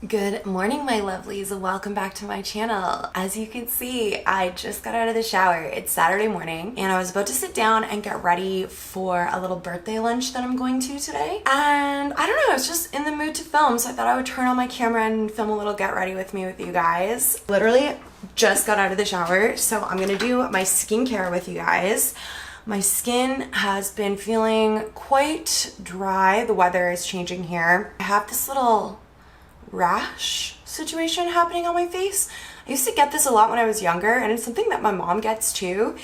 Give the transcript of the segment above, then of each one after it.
Good morning, my lovelies, and welcome back to my channel. As you can see, I just got out of the shower. It's Saturday morning and I was about to sit down and get ready for a little birthday lunch that I'm going to today. And I don't know, I was just in the mood to film, so I thought I would turn on my camera and film a little get ready with me with you guys. Literally just got out of the shower, so I'm gonna do my skincare with you guys. My skin has been feeling quite dry. The weather is changing here. I have this little rash situation happening on my face. I used to get this a lot when I was younger, and it's something that my mom gets too,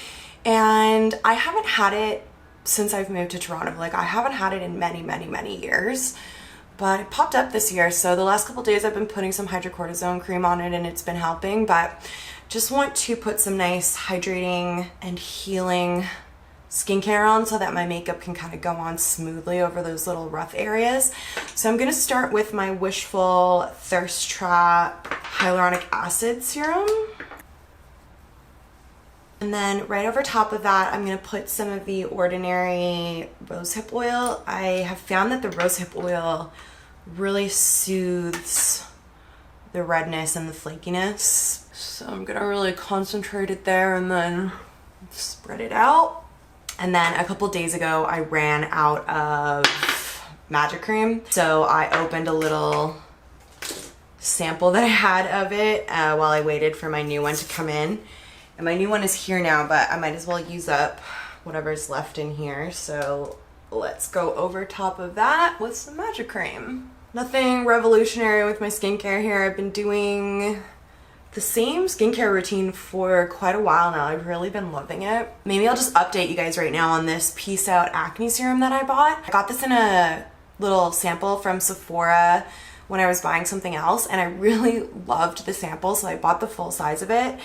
and I haven't had it since I've moved to Toronto. Like, I haven't had it in many years, but it popped up this year. So the last couple days I've been putting some hydrocortisone cream on it and it's been helping, but just want to put some nice hydrating and healing skincare on so that my makeup can kind of go on smoothly over those little rough areas. So I'm gonna start with my Wishful Thirst Trap Hyaluronic Acid Serum. And then right over top of that, I'm gonna put some of the Ordinary Rosehip Oil. I have found that the rosehip oil really soothes the redness and the flakiness. So I'm gonna really concentrate it there and then spread it out. And then a couple days ago, I ran out of magic cream. So I opened a little sample that I had of it while I waited for my new one to come in. And my new one is here now, but I might as well use up whatever's left in here. So let's go over top of that with some magic cream. Nothing revolutionary with my skincare here. I've been doing the same skincare routine for quite a while now. I've really been loving it. Maybe I'll just update you guys right now on this Peace Out Acne Serum that I bought. I got this in a little sample from Sephora when I was buying something else, and I really loved the sample, so I bought the full size of it,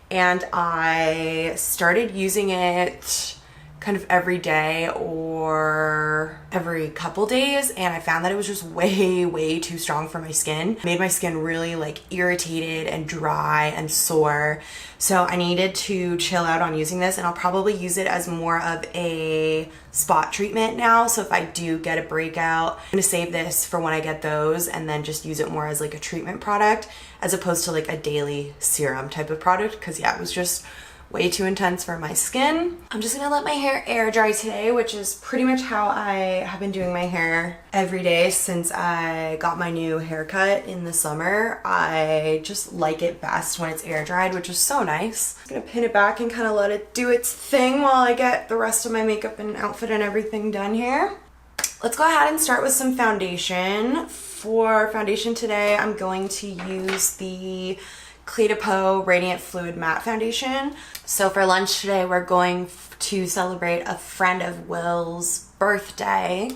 and I started using it kind of every day or every couple days, and I found that it was just way too strong for my skin. It made my skin really like irritated and dry and sore. So I needed to chill out on using this, and I'll probably use it as more of a spot treatment now. So if I do get a breakout, I'm gonna save this for when I get those and then just use it more as like a treatment product as opposed to like a daily serum type of product, because yeah, it was just way too intense for my skin. I'm just gonna let my hair air dry today, which is pretty much how I have been doing my hair every day since I got my new haircut in the summer. I just like it best when it's air dried, which is so nice. I'm gonna pin it back and kind of let it do its thing while I get the rest of my makeup and outfit and everything done here. Let's go ahead and start with some foundation. For foundation today, I'm going to use the Clé de Peau Radiant Fluid Matte Foundation. So for lunch today, we're going to celebrate a friend of Will's birthday.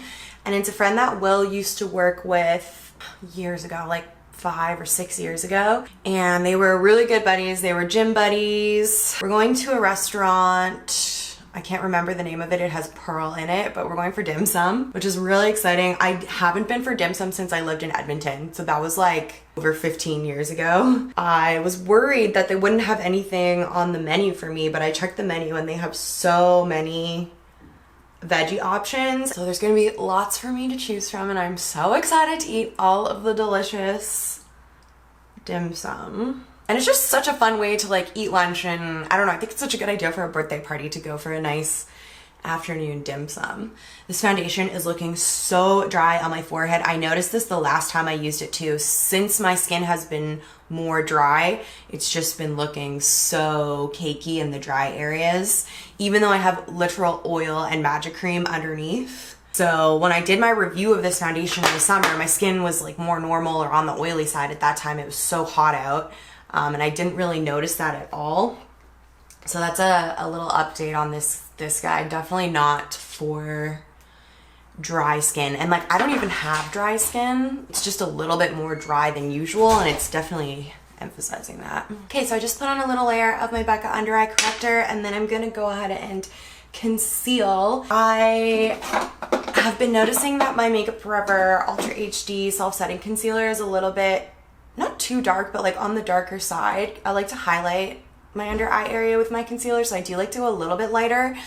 And it's a friend that Will used to work with years ago, like 5 or 6 years ago. And they were really good buddies. They were gym buddies. We're going to a restaurant. I can't remember the name of it. It has Pearl in it, but we're going for dim sum, which is really exciting. I haven't been for dim sum since I lived in Edmonton. So that was like over 15 years ago. I was worried that they wouldn't have anything on the menu for me, but I checked the menu and they have so many veggie options. So there's gonna be lots for me to choose from, and I'm so excited to eat all of the delicious dim sum. And it's just such a fun way to like eat lunch, and I don't know, I think it's such a good idea for a birthday party to go for a nice afternoon dim sum. This foundation is looking so dry on my forehead. I noticed this the last time I used it too. Since my skin has been more dry, it's just been looking so cakey in the dry areas, even though I have literal oil and magic cream underneath. So when I did my review of this foundation in the summer, my skin was like more normal or on the oily side at that time. It was so hot out. And I didn't really notice that at all. So that's a little update on this guy. Definitely not for dry skin. And like, I don't even have dry skin. It's just a little bit more dry than usual, and it's definitely emphasizing that. Okay, so I just put on a little layer of my Becca Under Eye Corrector, and then I'm gonna go ahead and conceal. I have been noticing that my Makeup Forever Ultra HD Self-Setting Concealer is a little bit, not too dark, but like on the darker side. I like to highlight my under eye area with my concealer, so I do like to go a little bit lighter.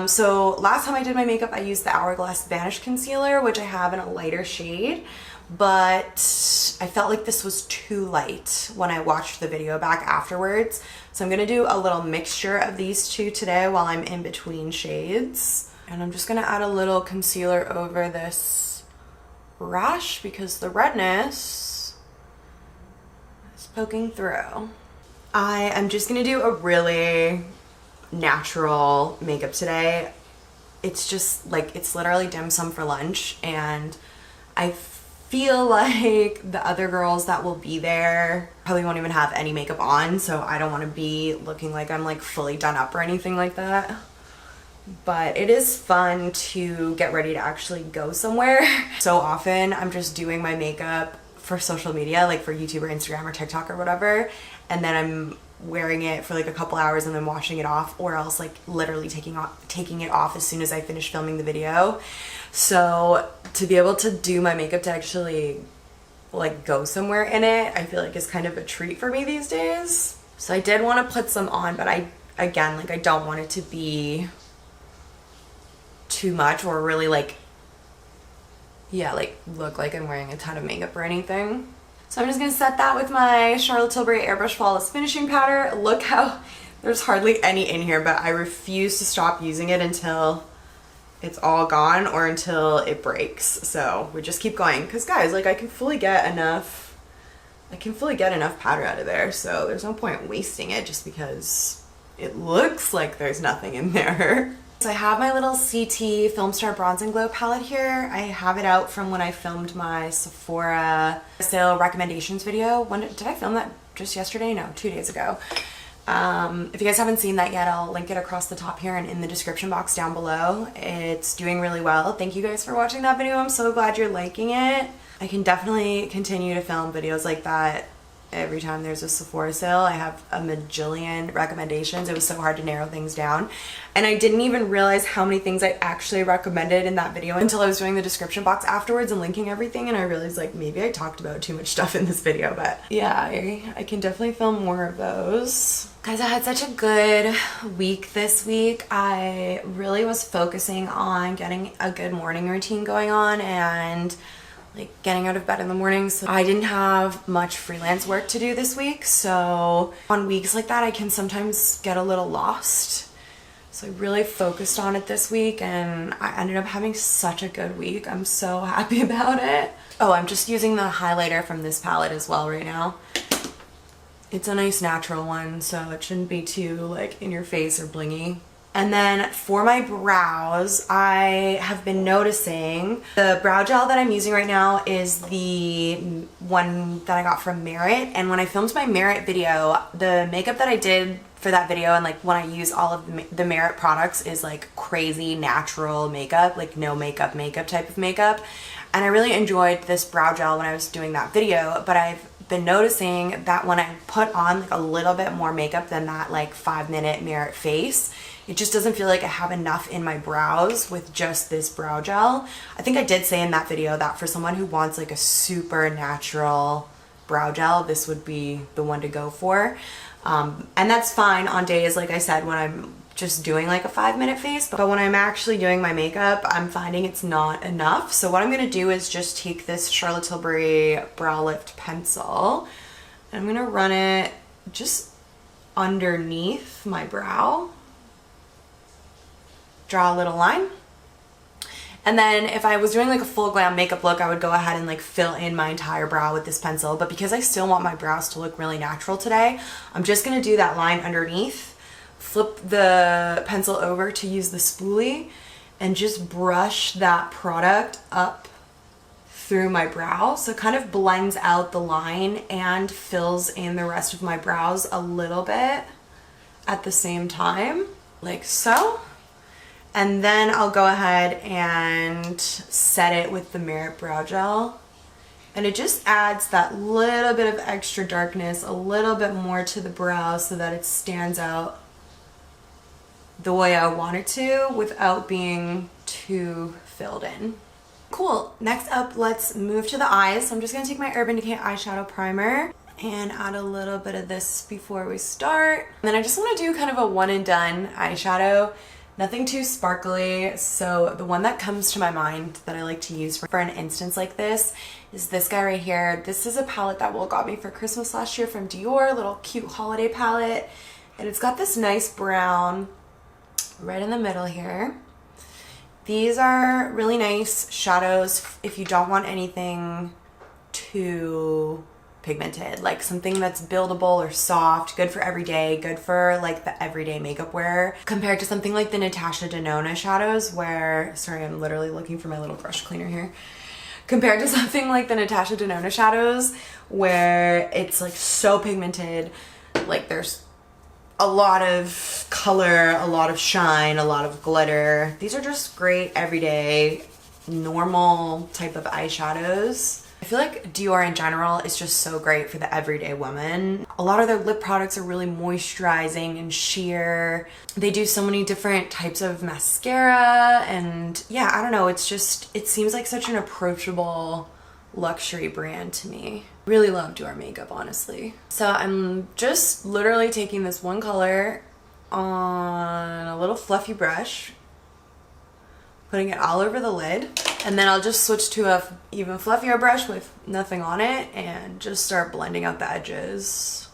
So last time I did my makeup, I used the Hourglass Vanish Concealer, which I have in a lighter shade. but I felt like this was too light when I watched the video back afterwards. So I'm gonna do a little mixture of these two today while I'm in between shades. And I'm just gonna add a little concealer over this brush because the redness is poking through. I am just gonna do a really natural makeup today. It's just like, it's literally dim sum for lunch, and I feel like the other girls that will be there probably won't even have any makeup on, so I don't want to be looking like I'm like fully done up or anything like that. But it is fun to get ready to actually go somewhere. So often I'm just doing my makeup for social media, like for YouTube or Instagram or TikTok or whatever, and then I'm wearing it for like a couple hours and then washing it off, or else like literally taking it off as soon as I finish filming the video. So to be able to do my makeup to actually like go somewhere in it, I feel like is kind of a treat for me these days. So I did want to put some on, but I don't want it to be too much or really like, yeah, like look like I'm wearing a ton of makeup or anything. So I'm just gonna set that with my Charlotte Tilbury Airbrush Flawless Finishing Powder. Look how there's hardly any in here, but I refuse to stop using it until it's all gone or until it breaks. So we just keep going, because guys, like I can fully get enough powder out of there, so there's no point wasting it just because it looks like there's nothing in there. So I have my little CT Film Star Bronze and Glow palette here. I have it out from when I filmed my Sephora sale recommendations video. When did I film that? Just yesterday? No, 2 days ago. If you guys haven't seen that yet, I'll link it across the top here and in the description box down below. It's doing really well. Thank you guys for watching that video. I'm so glad you're liking it. I can definitely continue to film videos like that every time there's a Sephora sale. I have a majillion recommendations. It was so hard to narrow things down. And I didn't even realize how many things I actually recommended in that video until I was doing the description box afterwards and linking everything, and I realized like maybe I talked about too much stuff in this video. But yeah, I can definitely film more of those. Guys, I had such a good week this week. I really was focusing on getting a good morning routine going on and like getting out of bed in the morning. So I didn't have much freelance work to do this week, so on weeks like that I can sometimes get a little lost. So I really focused on it this week and I ended up having such a good week. I'm so happy about it. Oh, I'm just using the highlighter from this palette as well right now. It's a nice natural one, so it shouldn't be too like in your face or blingy. And then for my brows, I have been noticing the brow gel that I'm using right now is the one that I got from Merit. And when I filmed my Merit video, the makeup that I did for that video and like when I use all of the Merit products is like crazy natural makeup, like no makeup type of makeup. And I really enjoyed this brow gel when I was doing that video, but I've been noticing that when I put on like a little bit more makeup than that like 5-minute Merit face, it just doesn't feel like I have enough in my brows with just this brow gel. I think I did say in that video that for someone who wants like a super natural brow gel, this would be the one to go for. And that's fine on days, like I said, when I'm just doing like a 5-minute face, but when I'm actually doing my makeup, I'm finding it's not enough. So what I'm gonna do is just take this Charlotte Tilbury Brow Lift pencil and I'm gonna run it just underneath my brow. Draw a little line. And then if I was doing like a full glam makeup look, I would go ahead and like fill in my entire brow with this pencil. But because I still want my brows to look really natural today, I'm just gonna do that line underneath, flip the pencil over to use the spoolie, and just brush that product up through my brow. So it kind of blends out the line and fills in the rest of my brows a little bit at the same time, like so. And then I'll go ahead and set it with the Merit Brow Gel. And it just adds that little bit of extra darkness, a little bit more to the brow so that it stands out the way I want it to without being too filled in. Cool, next up, let's move to the eyes. So I'm just gonna take my Urban Decay eyeshadow primer and add a little bit of this before we start. And then I just wanna do kind of a one and done eyeshadow. Nothing too sparkly, so the one that comes to my mind that I like to use for an instance like this is this guy right here. This is a palette that Will got me for Christmas last year from Dior, little cute holiday palette. And it's got this nice brown right in the middle here. These are really nice shadows if you don't want anything too pigmented, like something that's buildable or soft, good for every day, good for like the everyday makeup wear, compared to something like the Natasha Denona shadows where, sorry, I'm literally looking for my little brush cleaner here, compared to something like the Natasha Denona shadows where it's like so pigmented, like there's a lot of color, a lot of shine, a lot of glitter. These are just great everyday normal type of eyeshadows. I feel like Dior in general is just so great for the everyday woman. A lot of their lip products are really moisturizing and sheer. They do so many different types of mascara, and yeah, I don't know, it's just, it seems like such an approachable luxury brand to me. Really love Dior makeup, honestly. So I'm just literally taking this one color on a little fluffy brush, putting it all over the lid, and then I'll just switch to a even fluffier brush with nothing on it and just start blending out the edges.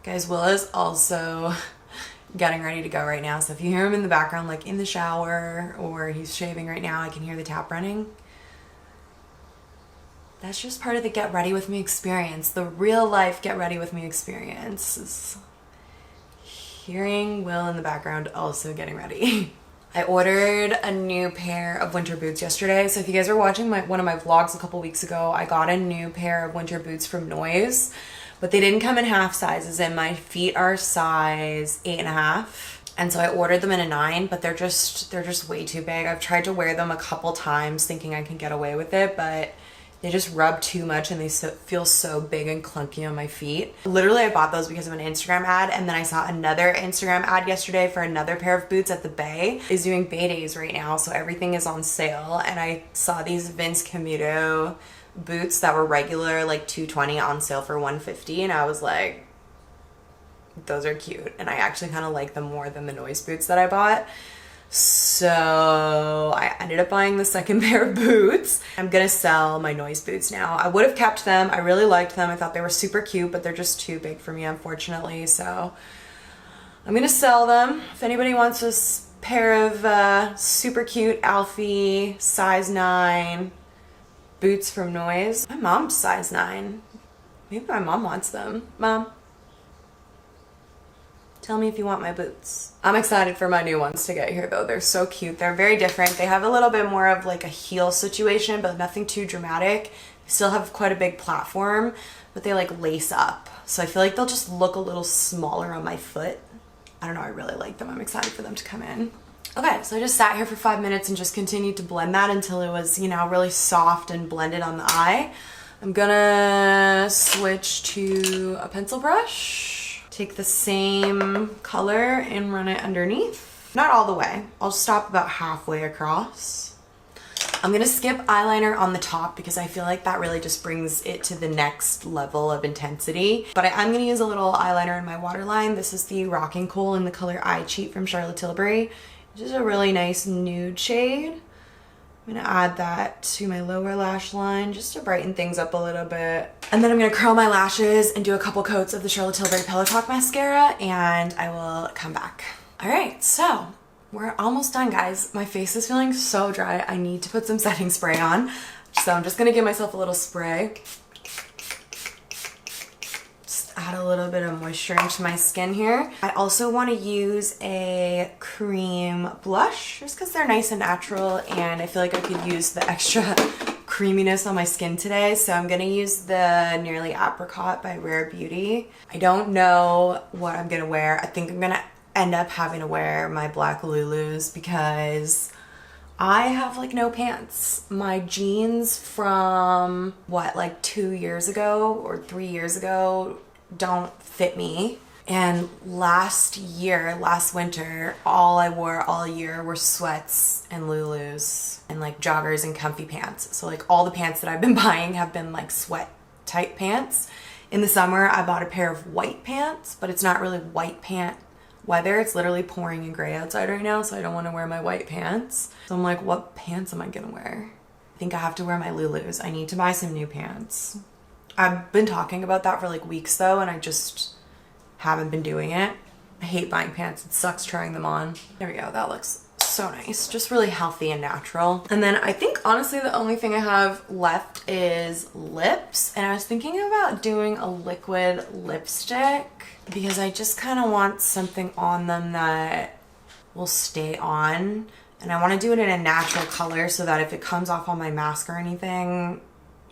Guys, Will is also getting ready to go right now, so if you hear him in the background, like in the shower or he's shaving right now, I can hear the tap running. That's just part of the get ready with me experience. The real life get ready with me experience is hearing Will in the background also getting ready. I ordered a new pair of winter boots yesterday. So if you guys were watching one of my vlogs a couple weeks ago, I got a new pair of winter boots from Noise, but they didn't come in half sizes, and my feet are size 8.5. And so I ordered them in a 9, but they're just way too big. I've tried to wear them a couple times thinking I can get away with it, but they just rub too much and they feel so big and clunky on my feet. Literally, I bought those because of an Instagram ad, and then I saw another Instagram ad yesterday for another pair of boots at the Bay. Is doing Bay Days right now, so everything is on sale, and I saw these Vince Camuto boots that were regular like $220 on sale for $150, and I was like, those are cute, and I actually kind of like them more than the Noise boots that I bought. So I ended up buying the second pair of boots. I'm gonna sell my Noise boots now. I would have kept them. I really liked them. I thought they were super cute, but they're just too big for me, unfortunately. So I'm gonna sell them. If anybody wants this pair of super cute Alfie size 9 boots from Noise. My mom's size 9. Maybe my mom wants them. Mom, tell me if you want my boots. I'm excited for my new ones to get here though. They're so cute. They're very different. They have a little bit more of like a heel situation, but nothing too dramatic. They still have quite a big platform, but they like lace up. So I feel like they'll just look a little smaller on my foot. I don't know, I really like them. I'm excited for them to come in. Okay, so I just sat here for 5 minutes and just continued to blend that until it was, you know, really soft and blended on the eye. I'm gonna switch to a pencil brush. Take the same color and run it underneath. Not all the way. I'll stop about halfway across. I'm gonna skip eyeliner on the top because I feel like that really just brings it to the next level of intensity. But I'm gonna use a little eyeliner in my waterline. This is the Rocking Coal in the color I Cheat from Charlotte Tilbury. Which is a really nice nude shade. I'm gonna add that to my lower lash line just to brighten things up a little bit. And then I'm gonna curl my lashes and do a couple coats of the Charlotte Tilbury Pillow Talk mascara, and I will come back. All right, so we're almost done, guys. My face is feeling so dry. I need to put some setting spray on. So I'm just gonna give myself a little spray. Add a little bit of moisture into my skin here. I also want to use a cream blush just because they're nice and natural, and I feel like I could use the extra creaminess on my skin today. So I'm going to use the Nearly Apricot by Rare Beauty. I don't know what I'm going to wear. I think I'm going to end up having to wear my black Lulus because I have like no pants. My jeans from what, like 2 years ago or 3 years ago don't fit me. And last winter, all I wore all year were sweats and Lulus and like joggers and comfy pants. So like all the pants that I've been buying have been like sweat type pants. In the summer, I bought a pair of white pants, but it's not really white pant weather. It's literally pouring and gray outside right now, so I don't want to wear my white pants. So I'm like, what pants am I gonna wear? I think I have to wear my Lulus. I need to buy some new pants. I've been talking about that for like weeks though, and I just haven't been doing it. I hate buying pants. It sucks trying them on. There we go. That looks so nice. Just really healthy and natural. And then I think honestly the only thing I have left is lips. And I was thinking about doing a liquid lipstick because I just kind of want something on them that will stay on. And I want to do it in a natural color so that if it comes off on my mask or anything,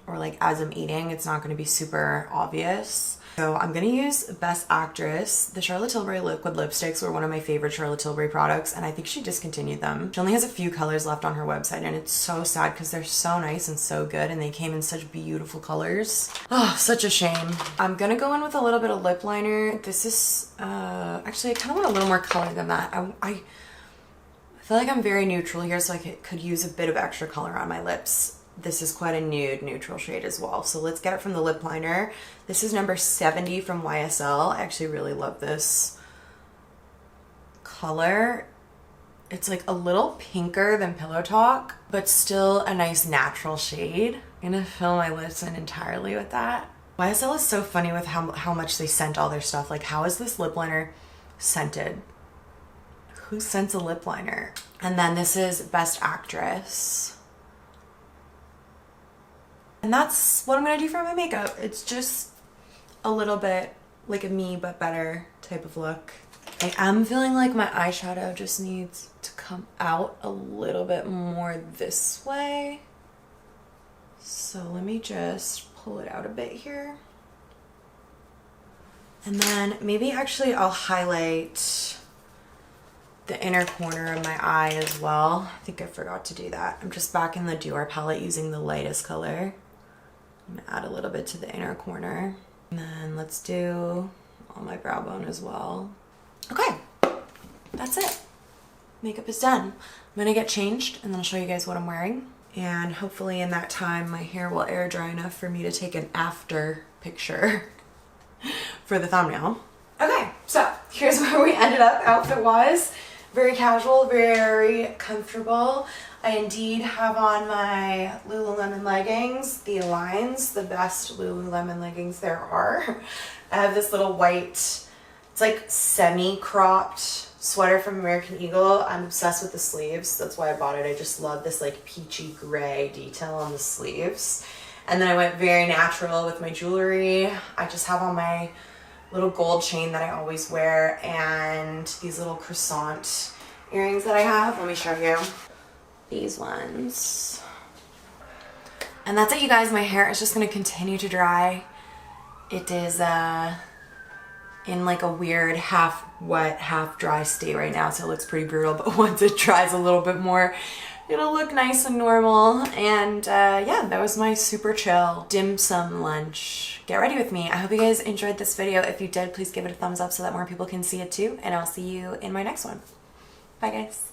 or like as I'm eating, it's not going to be super obvious. So I'm going to use Best Actress. The Charlotte Tilbury liquid lipsticks were one of my favorite Charlotte Tilbury products, and I think she discontinued them. She only has a few colors left on her website, and it's so sad because they're so nice and so good, and they came in such beautiful colors. Oh, such a shame. I'm going to go in with a little bit of lip liner. This is, actually I kind of want a little more color than that. I feel like I'm very neutral here, so I could use a bit of extra color on my lips. This is quite a nude neutral shade as well. So let's get it from the lip liner. This is number 70 from YSL. I actually really love this color. It's like a little pinker than Pillow Talk, but still a nice natural shade. I'm gonna fill my lips in entirely with that. YSL is so funny with how much they scent all their stuff. Like, how is this lip liner scented? Who scents a lip liner? And then this is Best Actress. And that's what I'm gonna do for my makeup. It's just a little bit like a me but better type of look. I am feeling like my eyeshadow just needs to come out a little bit more this way. So let me just pull it out a bit here. And then maybe actually I'll highlight the inner corner of my eye as well. I think I forgot to do that. I'm just back in the Dior palette using the lightest color. I'm gonna add a little bit to the inner corner. And then let's do on my brow bone as well. Okay, that's it. Makeup is done. I'm gonna get changed and then I'll show you guys what I'm wearing. And hopefully in that time my hair will air dry enough for me to take an after picture for the thumbnail. Okay, so here's where we ended up outfit-wise. Very casual, very comfortable. I indeed have on my Lululemon leggings, the Aligns, the best Lululemon leggings there are. I have this little white, it's like semi-cropped sweater from American Eagle. I'm obsessed with the sleeves. That's why I bought it. I just love this like peachy gray detail on the sleeves. And then I went very natural with my jewelry. I just have on my little gold chain that I always wear and these little croissant earrings that I have. Let me show you. These ones. And that's it, you guys. My hair is just gonna continue to dry. It is in like a weird half wet, half dry state right now, so it looks pretty brutal, but once it dries a little bit more, it'll look nice and normal. And yeah, that was my super chill dim sum lunch. Get ready with me. I hope you guys enjoyed this video. If you did, please give it a thumbs up so that more people can see it too, and I'll see you in my next one. Bye guys.